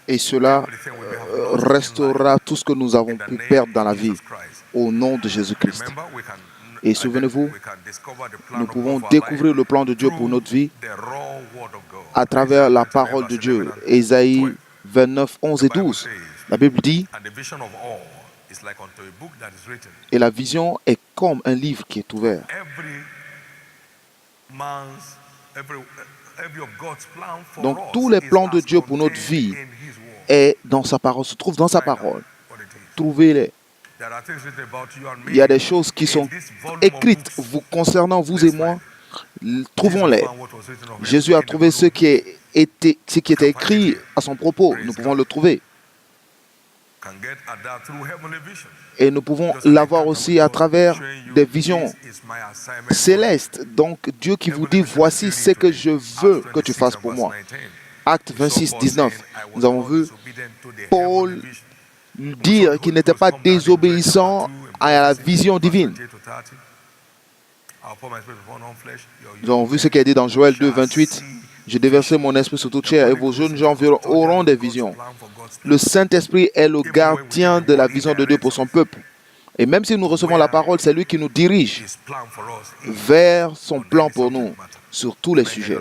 Et cela restaurera tout ce que nous avons pu perdre dans la vie au nom de Jésus-Christ. Et souvenez-vous, nous pouvons découvrir le plan de Dieu pour notre vie à travers la parole de Dieu. Ésaïe 29, 11 et 12. La Bible dit, et la vision est comme un livre qui est ouvert. Donc tous les plans de Dieu pour notre vie est dans sa parole, se trouvent dans sa parole. Trouvez-les. Il y a des choses qui sont écrites vous concernant vous et moi. Trouvons-les. Jésus a trouvé ce qui était écrit à son propos. Nous pouvons le trouver. Et nous pouvons l'avoir aussi à travers des visions célestes. Donc Dieu qui vous dit, voici ce que je veux que tu fasses pour moi. Acte 26, 19. Nous avons vu Paul dire qu'il n'était pas désobéissant à la vision divine. Nous avons vu ce qui est dit dans Joël 2, 28. Je déverserai mon esprit sur toute chair et vos jeunes gens auront des visions. Le Saint-Esprit est le gardien de la vision de Dieu pour son peuple. Et même si nous recevons la parole, c'est lui qui nous dirige vers son plan pour nous sur tous les sujets.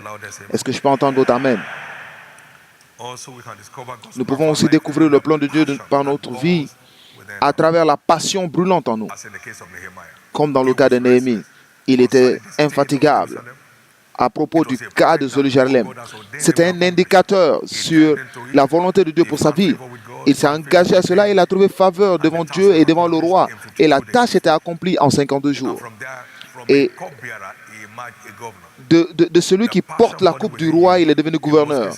Est-ce que je peux entendre votre amen? Nous pouvons aussi découvrir le plan de Dieu par notre vie à travers la passion brûlante en nous. Comme dans le cas de Néhémie, il était infatigable à propos du cas de Jérusalem. C'était un indicateur sur la volonté de Dieu pour sa vie. Il s'est engagé à cela, il a trouvé faveur devant Dieu et devant le roi. Et la tâche était accomplie en 52 jours. Et de celui qui porte la coupe du roi, il est devenu gouverneur.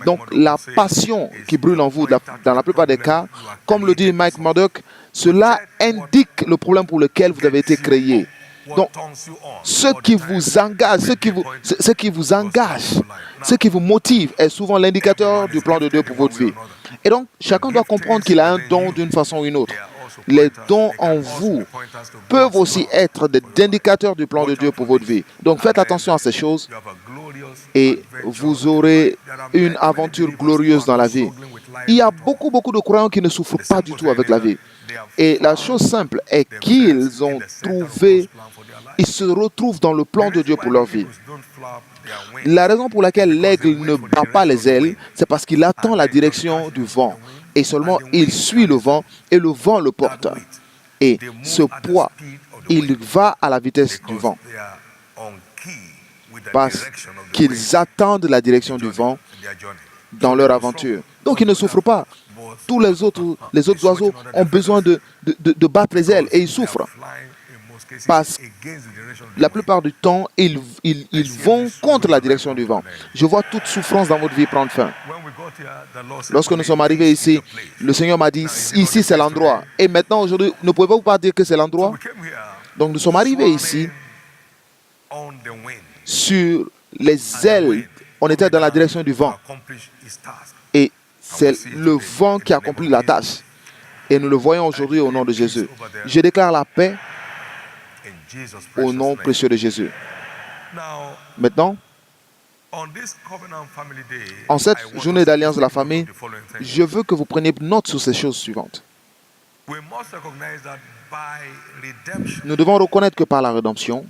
Donc la passion qui brûle en vous, dans la plupart des cas, comme le dit Mike Murdock, cela indique le problème pour lequel vous avez été créé. Donc, ce qui vous engage, ce qui vous motive est souvent l'indicateur du plan de Dieu pour votre vie. Et donc, chacun doit comprendre qu'il a un don d'une façon ou une autre. Les dons en vous peuvent aussi être des indicateurs du plan de Dieu pour votre vie. Donc, faites attention à ces choses et vous aurez une aventure glorieuse dans la vie. Il y a beaucoup de croyants qui ne souffrent pas du tout avec la vie. Et la chose simple est qu'ils se retrouvent dans le plan de Dieu pour leur vie. La raison pour laquelle l'aigle ne bat pas les ailes, c'est parce qu'il attend la direction du vent. Et seulement il suit le vent et le vent le porte. Et ce poids, il va à la vitesse du vent. Parce qu'ils attendent la direction du vent dans leur aventure. Donc ils ne souffrent pas. Tous les autres oiseaux ont besoin de battre les ailes et ils souffrent. Parce que la plupart du temps, ils vont contre la direction du vent. Je vois toute souffrance dans votre vie prendre fin. Lorsque nous sommes arrivés ici, le Seigneur m'a dit, ici c'est l'endroit. Et maintenant, aujourd'hui, ne pouvez-vous pas dire que c'est l'endroit? Donc nous sommes arrivés ici sur les ailes. On était dans la direction du vent. Et c'est le vent qui accomplit la tâche. Et nous le voyons aujourd'hui au nom de Jésus. Je déclare la paix au nom précieux de Jésus. Maintenant, en cette journée d'Alliance de la famille, je veux que vous preniez note sur ces choses suivantes. Nous devons reconnaître que par la rédemption,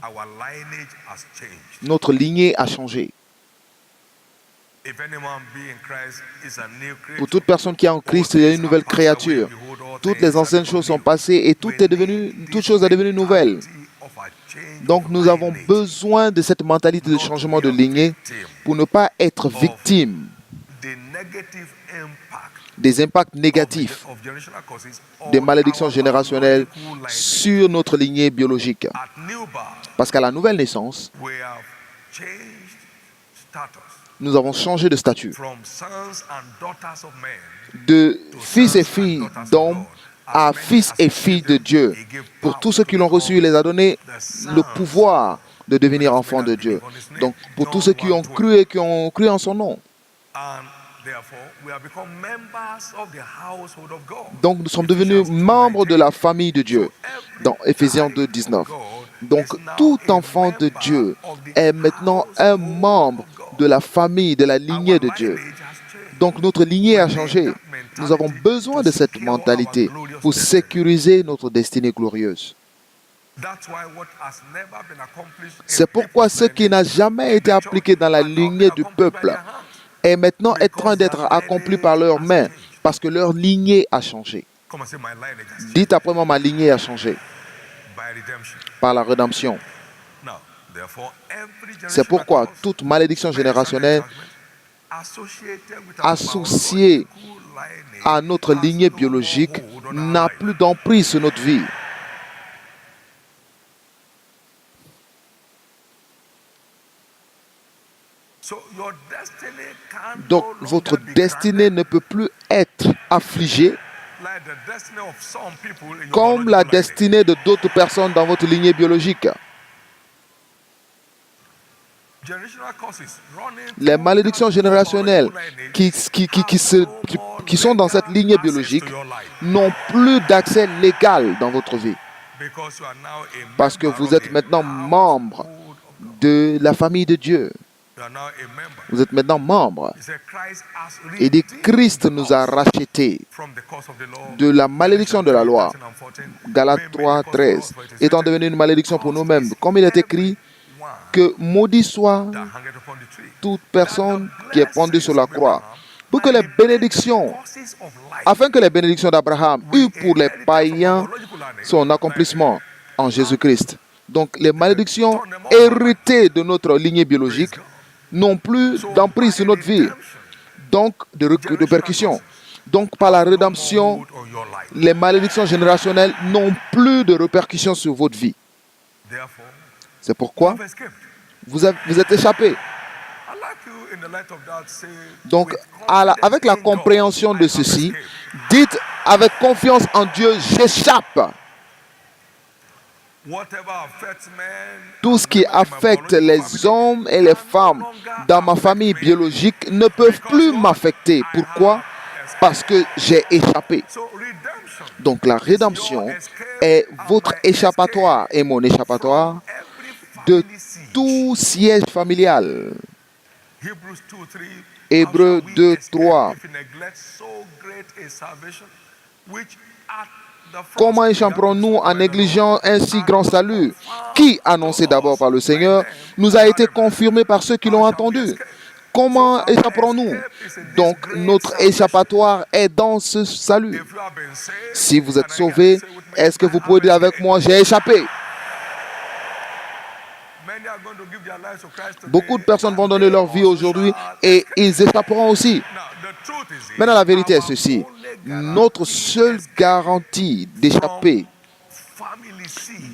notre lignée a changé. Pour toute personne qui est en Christ, il y a une nouvelle créature. Toutes les anciennes choses sont passées et toute chose est devenue nouvelle. Donc nous avons besoin de cette mentalité de changement de lignée pour ne pas être victime des impacts négatifs des malédictions générationnelles sur notre lignée biologique. Parce qu'à la nouvelle naissance, nous avons changé de statut. De fils et filles d'hommes à fils et filles de Dieu. Pour tous ceux qui l'ont reçu, il les a donné le pouvoir de devenir enfants de Dieu. Donc, pour tous ceux qui ont cru et qui ont cru en son nom. Donc, nous sommes devenus membres de la famille de Dieu. Dans Éphésiens 2, 19. Donc, tout enfant de Dieu est maintenant un membre de la famille, de la lignée de Dieu. Donc notre lignée a changé. Nous avons besoin de cette mentalité pour sécuriser notre destinée glorieuse. C'est pourquoi ce qui n'a jamais été appliqué dans la lignée du peuple est maintenant en train d'être accompli par leurs mains parce que leur lignée a changé. Dites après moi, ma lignée a changé par la rédemption. C'est pourquoi toute malédiction générationnelle associée à notre lignée biologique n'a plus d'emprise sur notre vie. Donc, votre destinée ne peut plus être affligée comme la destinée de d'autres personnes dans votre lignée biologique. Les malédictions générationnelles qui sont dans cette lignée biologique n'ont plus d'accès légal dans votre vie. Parce que vous êtes maintenant membre de la famille de Dieu. Vous êtes maintenant membre. Il dit Christ nous a rachetés de la malédiction de la loi. Galates 3, 13. Étant devenu une malédiction pour nous-mêmes. Comme il est écrit, que maudit soit toute personne qui est pendue sur la croix. Pour que les bénédictions, afin que les bénédictions d'Abraham eurent pour les païens son accomplissement en Jésus-Christ. Donc les malédictions héritées de notre lignée biologique n'ont plus d'emprise sur notre vie, donc de répercussions. Donc par la rédemption, les malédictions générationnelles n'ont plus de répercussions sur votre vie. C'est pourquoi vous êtes échappé. Donc avec la compréhension de ceci, dites avec confiance en Dieu, j'échappe. Tout ce qui affecte les hommes et les femmes dans ma famille biologique ne peuvent plus m'affecter. Pourquoi? Parce que j'ai échappé. Donc la rédemption est votre échappatoire et mon échappatoire de tout siège familial. Hébreux 2, 3. Comment échapperons-nous en négligeant un si grand salut qui, annoncé d'abord par le Seigneur, nous a été confirmé par ceux qui l'ont entendu? Comment échapperons-nous? Donc, notre échappatoire est dans ce salut. Si vous êtes sauvés, est-ce que vous pouvez dire avec moi, j'ai échappé? Beaucoup de personnes vont donner leur vie aujourd'hui et ils échapperont aussi. Maintenant, la vérité est ceci. Notre seule garantie d'échapper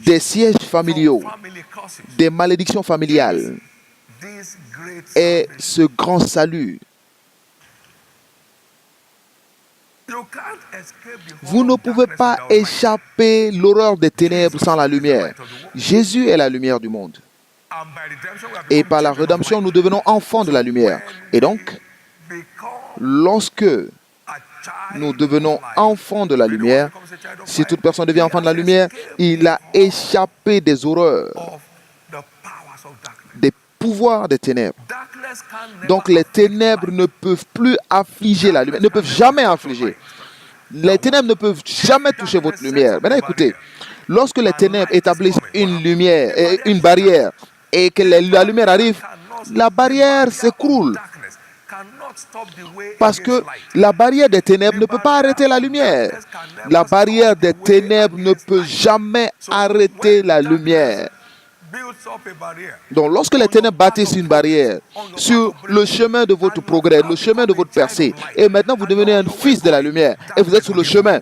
des sièges familiaux, des malédictions familiales, est ce grand salut. Vous ne pouvez pas échapper l'horreur des ténèbres sans la lumière. Jésus est la lumière du monde. Et par la rédemption, nous devenons enfants de la lumière. Et donc, lorsque nous devenons enfants de la lumière, si toute personne devient enfant de la lumière, il a échappé des horreurs, des pouvoirs des ténèbres. Donc les ténèbres ne peuvent plus affliger la lumière, ne peuvent jamais affliger. Les ténèbres ne peuvent jamais toucher votre lumière. Maintenant écoutez, lorsque les ténèbres établissent une lumière, une barrière, et que la lumière arrive, la barrière s'écroule. Parce que la barrière des ténèbres ne peut pas arrêter la lumière. La barrière des ténèbres ne peut jamais arrêter la lumière. Donc lorsque les ténèbres bâtissent une barrière sur le chemin de votre progrès, le chemin de votre percée, et maintenant vous devenez un fils de la lumière, et vous êtes sur le chemin,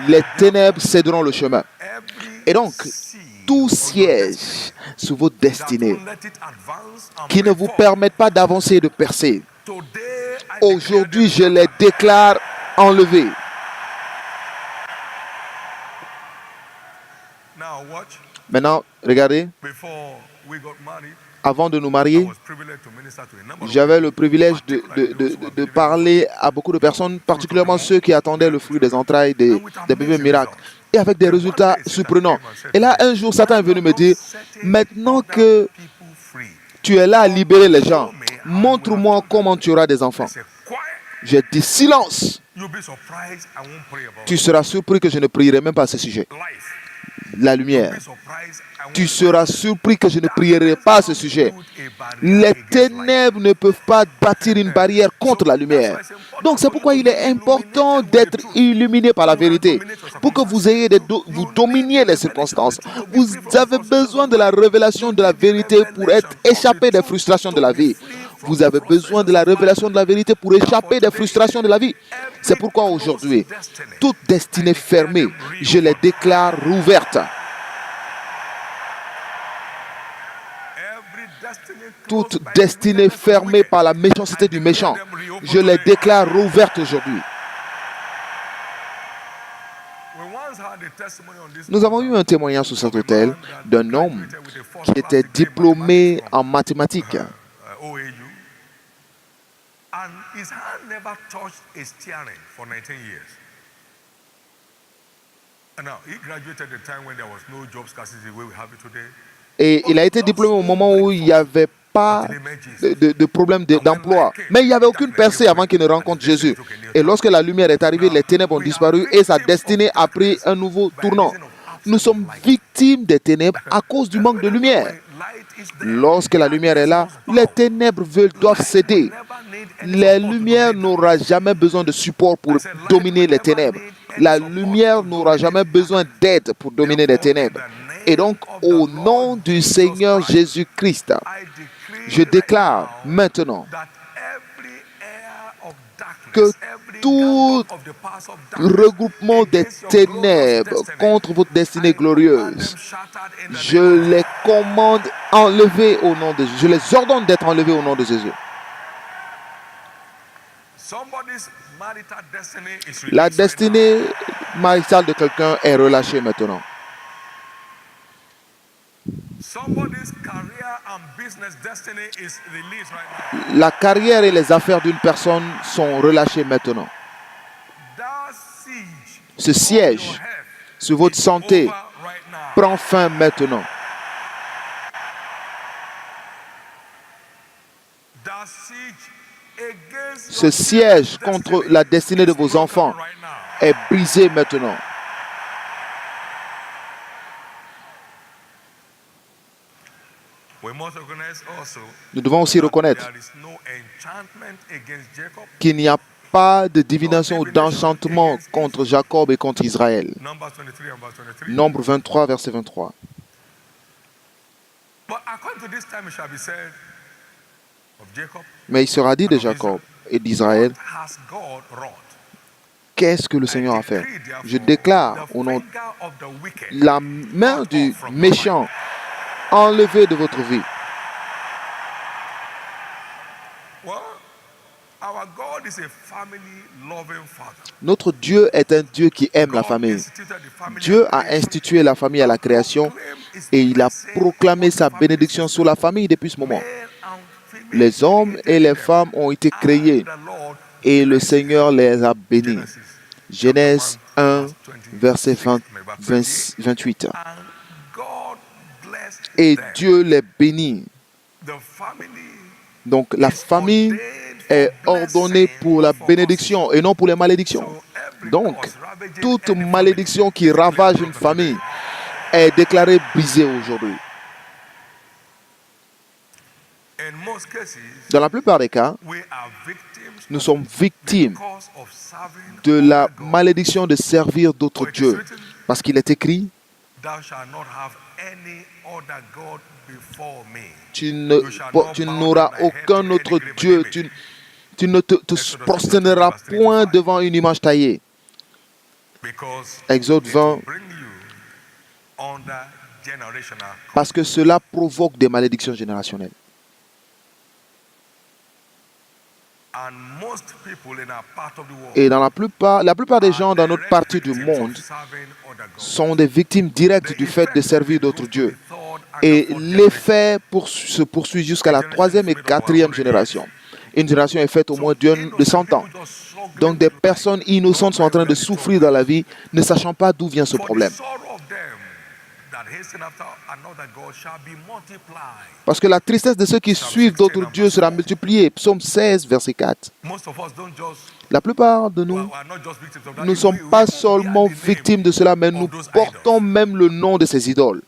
les ténèbres céderont le chemin. Et donc, tout siège sur votre destinée qui ne vous permettent pas d'avancer et de percer, aujourd'hui, je les déclare enlevés. Maintenant, regardez, avant de nous marier, j'avais le privilège de parler à beaucoup de personnes, particulièrement ceux qui attendaient le fruit des entrailles des bébés miracles, et avec des résultats surprenants. Et là, un jour, Satan est venu me dire, maintenant que tu es là à libérer les gens, montre-moi comment tu auras des enfants. J'ai dit silence. Tu seras surpris que je ne prierai même pas à ce sujet. La lumière. Tu seras surpris que je ne prierai pas à ce sujet. Les ténèbres ne peuvent pas bâtir une barrière contre la lumière. Donc c'est pourquoi il est important d'être illuminé par la vérité. Pour que vous ayez vous dominiez les circonstances. Vous avez besoin de la révélation de la vérité pour être échappé des frustrations de la vie. Vous avez besoin de la révélation de la vérité pour échapper des frustrations de la vie. C'est pourquoi aujourd'hui, toute destinée fermée, je les déclare rouvertes. Toute destinée fermée par la méchanceté du méchant, je les déclare rouvertes aujourd'hui. Nous avons eu un témoignage sur cet hôtel d'un homme qui était diplômé en mathématiques. Et il a été diplômé au moment où il n'y avait pas de problème d'emploi. Mais il n'y avait aucune percée avant qu'il ne rencontre Jésus. Et lorsque la lumière est arrivée, les ténèbres ont disparu et sa destinée a pris un nouveau tournant. Nous sommes victimes des ténèbres à cause du manque de lumière. Lorsque la lumière est là, les ténèbres doivent céder. La lumière n'aura jamais besoin de support pour dominer les ténèbres. La lumière n'aura jamais besoin d'aide pour dominer les ténèbres. Et donc, au nom du Seigneur Jésus-Christ, je déclare maintenant que tout regroupement des ténèbres contre votre destinée glorieuse, je les commande enlevés au nom de Jésus. Je les ordonne d'être enlevés au nom de Jésus. La destinée maritale de quelqu'un est relâchée maintenant. La carrière et les affaires d'une personne sont relâchées maintenant. Ce siège sur votre santé prend fin maintenant. Ce siège contre la destinée de vos enfants est brisé maintenant. Nous devons aussi reconnaître qu'il n'y a pas de divination ou d'enchantement contre Jacob et contre Israël. Nombre 23, verset 23. Mais il sera dit de Jacob et d'Israël, qu'est-ce que le Seigneur a fait? Je déclare au nom de la main du méchant enlevée de votre vie. Notre Dieu est un Dieu qui aime la famille. Dieu a institué la famille à la création et il a proclamé sa bénédiction sur la famille depuis ce moment. Les hommes et les femmes ont été créés et le Seigneur les a bénis. Genèse 1, verset 28. Et Dieu les bénit. Donc la famille est ordonnée pour la bénédiction et non pour les malédictions. Donc, toute malédiction qui ravage une famille est déclarée brisée aujourd'hui. Dans la plupart des cas, nous sommes victimes de la malédiction de servir d'autres dieux. Parce qu'il est écrit, tu n'auras aucun autre Dieu, tu ne te prosterneras point devant une image taillée. Exode 20. Parce que cela provoque des malédictions générationnelles. Et dans la plupart des gens dans notre partie du monde sont des victimes directes du fait de servir d'autres dieux. Et l'effet se poursuit jusqu'à la 3e et 4e génération. Une génération est faite au moins de 100 ans. Donc des personnes innocentes sont en train de souffrir dans la vie, ne sachant pas d'où vient ce problème. Parce que la tristesse de ceux qui suivent d'autres dieux sera multipliée. Psaume 16, verset 4. La plupart de nous ne sommes pas seulement victimes de cela, mais nous portons même le nom de ces idoles.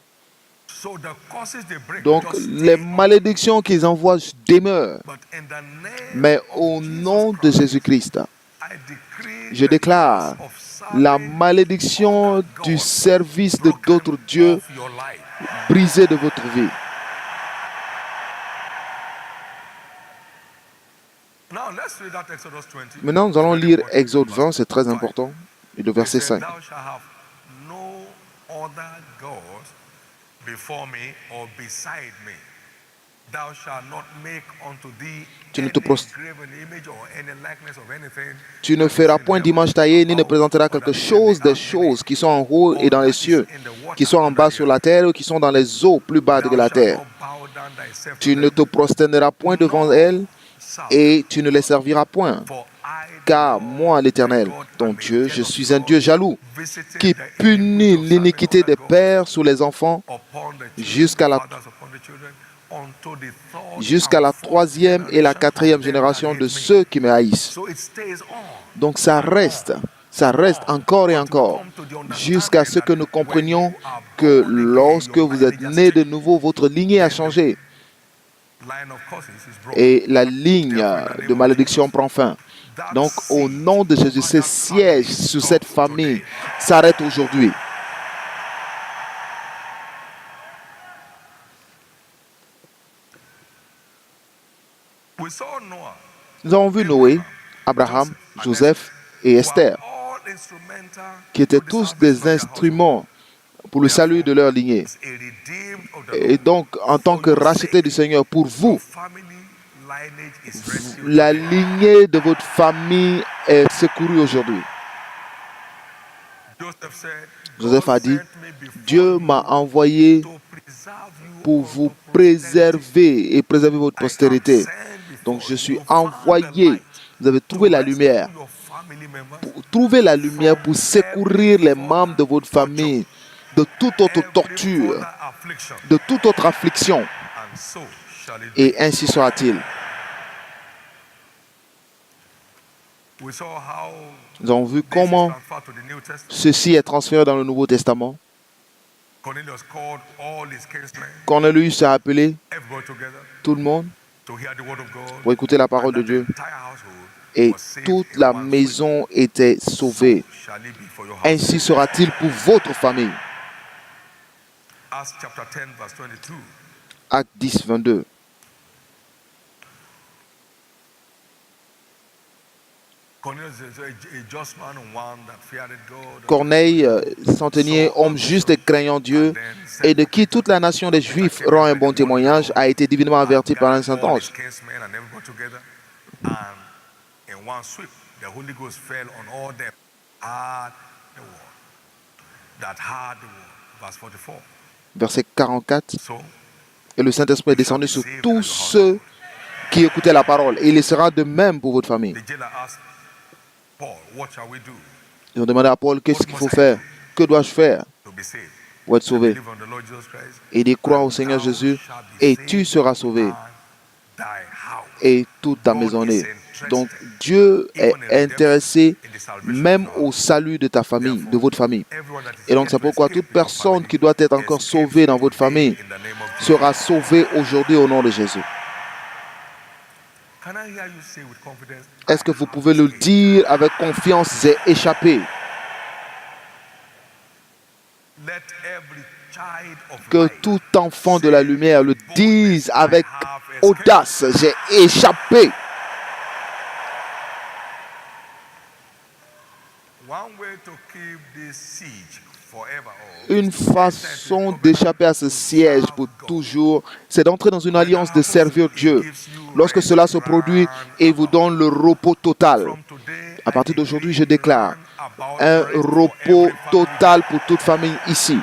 Donc, les malédictions qu'ils envoient demeurent. Mais au nom de Jésus-Christ, je déclare la malédiction du service de d'autres dieux brisée de votre vie. Maintenant, nous allons lire Exode 20, c'est très important, et le verset 5. Tu ne feras point d'image taillée, ni ne présenteras quelque chose des choses qui sont en haut et dans les cieux, qui sont en bas sur la terre, ou qui sont dans les eaux plus bas que la terre. Tu ne te prosterneras point devant elles, et tu ne les serviras point. Car moi, l'Éternel, ton Dieu, je suis un Dieu jaloux, qui punit l'iniquité des pères sur les enfants jusqu'à la troisième et la quatrième génération de ceux qui me haïssent. Donc ça reste encore et encore, jusqu'à ce que nous comprenions que lorsque vous êtes nés de nouveau, votre lignée a changé. Et la ligne de malédiction prend fin. Donc, au nom de Jésus, ce siège sur cette famille s'arrête aujourd'hui. Nous avons vu Noé, Abraham, Joseph et Esther, qui étaient tous des instruments pour le salut de leur lignée. Et donc, en tant que rachetés du Seigneur, pour vous, la lignée de votre famille est secourue aujourd'hui. Joseph a dit, Dieu m'a envoyé pour vous préserver et préserver votre postérité. Donc je suis envoyé. Vous avez trouvé la lumière. Trouvez la lumière pour secourir les membres de votre famille de toute autre torture, de toute autre affliction. Et ainsi sera-t-il. Nous avons vu comment ceci est transféré dans le Nouveau Testament. Cornelius a appelé tout le monde pour écouter la parole de Dieu. Et toute la maison était sauvée. Ainsi sera-t-il pour votre famille. Acte 10, 22. Corneille, centenier, homme juste et craignant Dieu, et de qui toute la nation des Juifs rend un bon témoignage, a été divinement averti par un saint ange. Verset 44. Et le Saint-Esprit est descendu sur tous ceux qui écoutaient la parole. Et il sera de même pour votre famille. Ils ont demandé à Paul, qu'est-ce qu'il faut faire? Que dois-je faire pour être sauvé? Et il dit, crois au Seigneur Jésus et tu seras sauvé. Et toute ta maisonnée. Donc Dieu est intéressé même au salut de ta famille, de votre famille. Et donc c'est pourquoi toute personne qui doit être encore sauvée dans votre famille sera sauvée aujourd'hui au nom de Jésus. Est-ce que vous pouvez le dire avec confiance, j'ai échappé? Que tout enfant de la lumière le dise avec audace, j'ai échappé. Une façon d'échapper à ce siège pour toujours, c'est d'entrer dans une alliance de servir Dieu. Lorsque cela se produit et vous donne le repos total. À partir d'aujourd'hui, je déclare un repos total pour toute famille ici.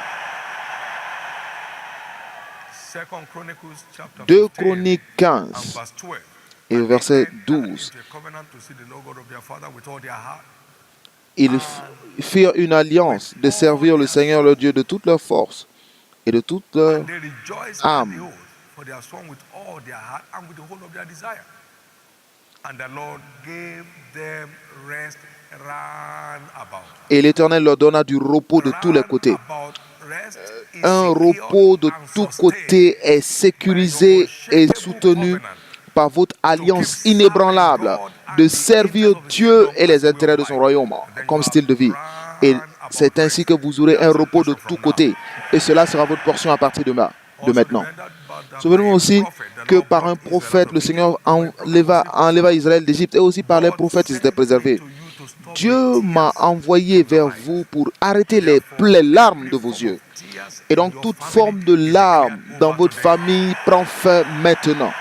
2 Chroniques 15 et verset 12. Ils firent une alliance de servir le Seigneur leur Dieu de toute leur force, et de toute leur And they rejoiced at the âme. oath, for they have sworn with all their heart and with the whole of their desire. And the Lord gave them rest round about. Et l'Éternel leur donna du repos de tous les Round côtés. about rest is Un secured repos de and tous sustained côtés est by your sécurisé et unshakable soutenu covenant par votre to keep alliance serving inébranlable God de and the servir interest of His Dieu kingdom et as les the way intérêts of de son life. royaume And then you comme have style de vie. Et round c'est about ainsi rest. que vous aurez un That's your repos de portion tous from now. côtés. Et cela sera votre portion à partir de Also maintenant. remember that by Souvenez-vous a aussi prophet, the que Lord par un brought Israel out prophète, of le Egypt. Seigneur By a prophet was he enleva preserved. Israël d'Égypte et aussi par les God prophètes, ils étaient sent me préservés. to you to stop Dieu the m'a tears envoyé from your vers eyes. vous pour arrêter Therefore, les larmes every de vos form of yeux. tears Et in donc your toute family forme de is larmes declared dans over votre today. famille prend fin maintenant.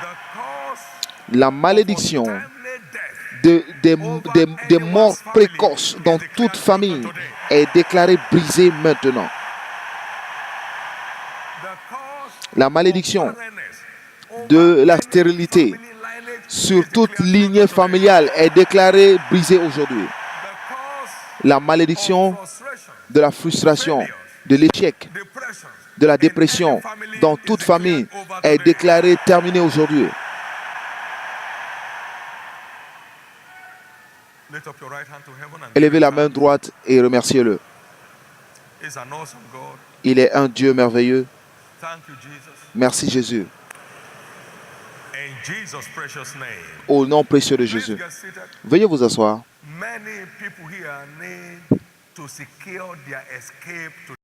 The cause La of malédiction untimely death over des morts anyone's family précoces is dans toute declared broken famille today. est déclarée brisée maintenant. The cause La of malédiction barrenness over de la any stérilité family lineage sur is toute declared lignée broken today. familiale est déclarée brisée aujourd'hui. The cause La of malédiction frustration, de la frustration, failures, de l'échec, depression de la in any dépression family dans is toute declared famille over est today. déclarée terminée aujourd'hui. Lift up your right hand to heaven and Élevez give la him main thanks. droite et remerciez-le. He's an awesome God. Il est un Dieu merveilleux. Thank you, Jesus. Merci Jésus. In Jesus' precious name. Au nom précieux de Please Jésus. get seated. Veuillez vous asseoir. Many people here need to secure their escape to